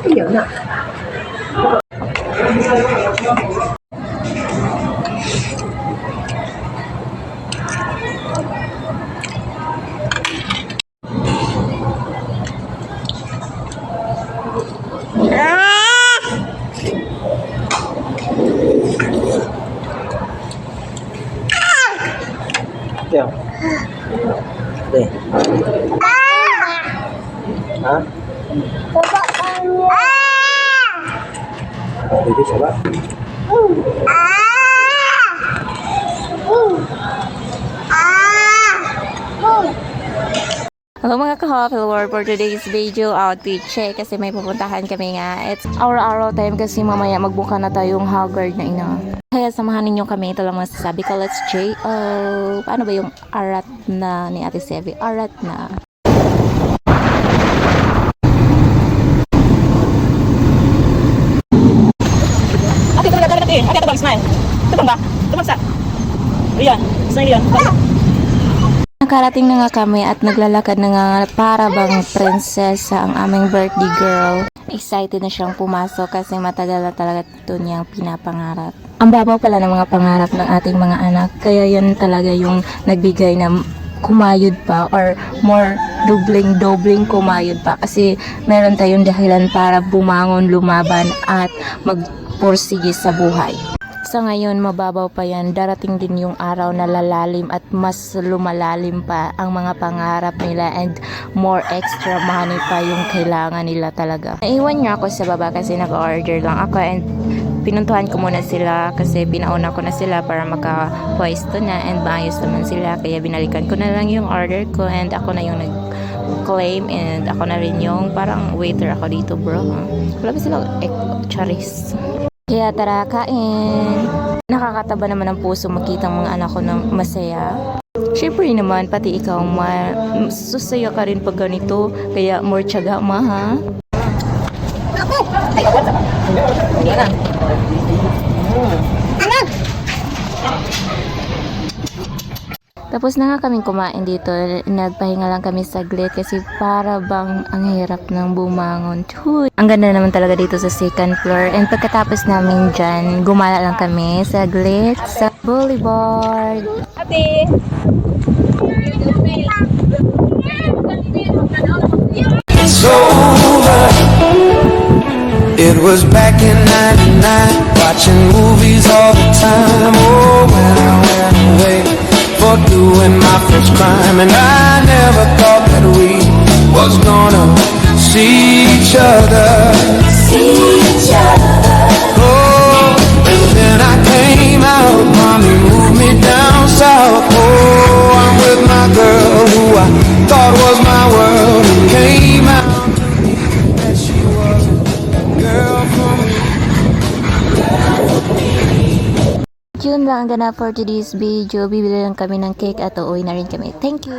Ayaw na. Kaya. Deh. Ha? Dito siya ba? Hello mga ka-Hopel World, for today's video outfit check kasi may pupuntahan kami nga. It's araw-araw time kasi mamaya magbuka na tayong haggard na ina. Kaya samahan ninyo kami, ito lang masasabi ko. Let's J. Paano ba yung arat na ni Ate Sevi? Arat na. Ate, ito na natin. Ate, ito bang smile? Ito bang ba? Ito bang sa? Riyan. Smile Riyan. Nakarating na nga kami at naglalakad na nga para bang prinsesa ang aming birthday girl. Excited na siyang pumasok kasi matagal na talaga ito niyang pinapangarap. Ang babaw pala ng mga pangarap ng ating mga anak, kaya yan talaga yung nagbigay na kumayod pa or more dobling kumayod pa kasi meron tayong dahilan para bumangon, lumaban at magpursige sa buhay. Sa ngayon, mababaw pa yan. Darating din yung araw na lalalim at mas lumalalim pa ang mga pangarap nila and more extra money pa yung kailangan nila talaga. Naiwan niya ako sa baba kasi nag-order lang ako and pinuntuhan ko muna sila kasi pinauna ko na sila para makapwesto na and maayos naman sila. Kaya binalikan ko na lang yung order ko and ako na yung nag-claim and ako na rin yung parang waiter ako dito bro. Wala ba sila charis? Kaya tara, kain! Nakakataba naman ang puso makita mga anak ko ng masaya. Siyempre naman, pati ikaw susaya ka rin pag ganito. Kaya more tiyaga ma ha? Ay, what's up? Hindi na. Tapos na nga kaming kumain dito. Nagpahinga lang kami saglit kasi para bang ang hirap ng bumangon. Huy! Ang ganda naman talaga dito sa second floor. And pagkatapos namin dyan, gumala lang kami saglit sa boulevard. Ate! It's over. It was back in '99, watching movies all the time. Oh, when I went away for doing my first crime, and I never thought that we was gonna see each other. Oh, and then I came out, mommy moved me down south. Oh, I'm with my girl who I thought was my world, and came out that she was a girl for me. Yun lang ang ganap for today's video. Bibili lang kami ng cake at uuwi na rin kami. Thank you!